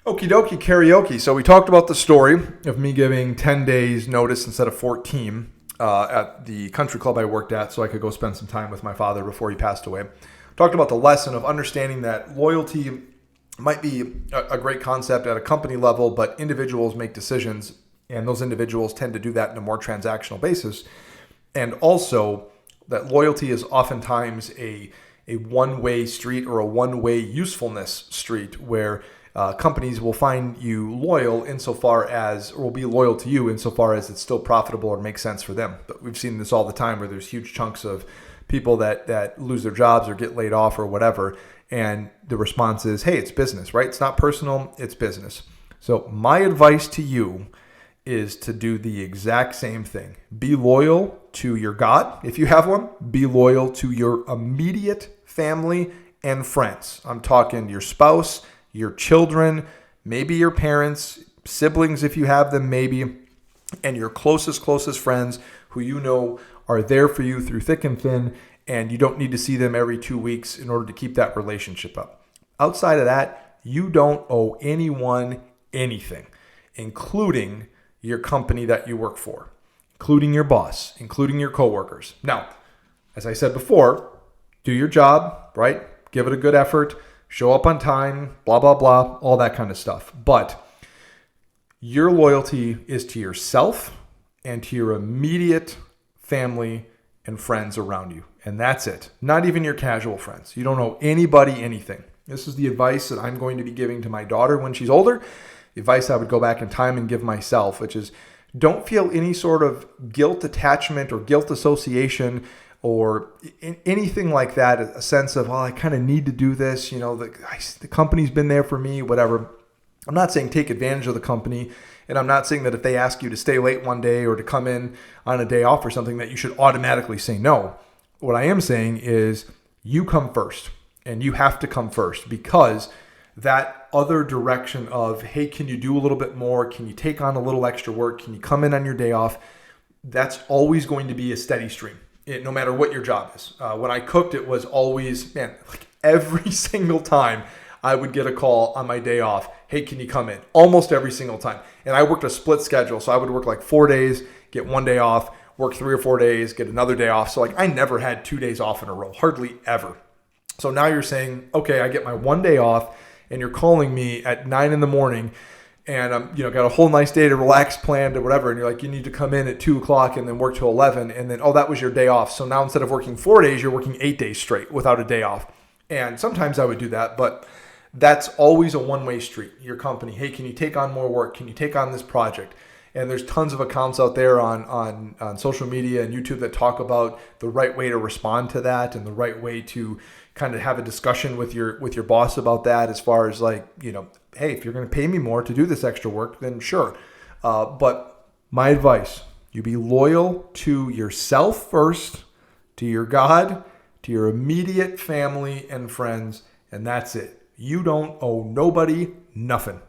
Okie dokie karaoke. So we talked about the story of me giving 10 days notice instead of 14 at the country club I worked at so I could go spend some time with my father before he passed away. Talked about the lesson of understanding that loyalty might be a great concept at a company level, but individuals make decisions, and those individuals tend to do that in a more transactional basis. And also that loyalty is oftentimes a one-way street or a one-way usefulness street where companies will find you loyal insofar as, or will be loyal to you insofar as it's still profitable or makes sense for them. But we've seen this all the time where there's huge chunks of people that lose their jobs or get laid off or whatever. And the response is, hey, it's business, right? It's not personal, it's business. So my advice to you is to do the exact same thing. Be loyal to your God, if you have one. Be loyal to your immediate family and friends. I'm talking your spouse, your children, maybe your parents, siblings if you have them, maybe, and your closest friends who you know are there for you through thick and thin, and you don't need to see them every 2 weeks in order to keep that relationship up. Outside of that, you don't owe anyone anything, including your company that you work for, including your boss, including your coworkers. Now, as I said before, do your job, right? Give it a good effort. Show up on time, blah, blah, blah, all that kind of stuff. But your loyalty is to yourself and to your immediate family and friends around you. And that's it. Not even your casual friends. You don't owe anybody anything. This is the advice that I'm going to be giving to my daughter when she's older. The advice I would go back in time and give myself, which is don't feel any sort of guilt attachment or guilt association or anything like that, a sense of, well, I kind of need to do this. You know, the company's been there for me, whatever. I'm not saying take advantage of the company. And I'm not saying that if they ask you to stay late one day or to come in on a day off or something that you should automatically say no. What I am saying is you come first, and you have to come first, because that other direction of, hey, can you do a little bit more? Can you take on a little extra work? Can you come in on your day off? That's always going to be a steady stream. No matter what your job is. When I cooked, it was always, like every single time I would get a call on my day off. Hey, can you come in? Almost every single time. And I worked a split schedule. So I would work like 4 days, get 1 day off, work 3 or 4 days, get another day off. So like I never had 2 days off in a row, hardly ever. So now you're saying, okay, I get my 1 day off and you're calling me at 9 in the morning and I'm, got a whole nice day to relax planned or whatever. And you're like, you need to come in at 2 o'clock and then work till 11. And then, that was your day off. So now instead of working 4 days, you're working 8 days straight without a day off. And sometimes I would do that, but that's always a one-way street. Your company, hey, can you take on more work? Can you take on this project? And there's tons of accounts out there on social media and YouTube that talk about the right way to respond to that and the right way to kind of have a discussion with your boss about that, as far as like, hey, if you're going to pay me more to do this extra work, then sure. But my advice, you be loyal to yourself first, to your God, to your immediate family and friends, and that's it. You don't owe nobody nothing.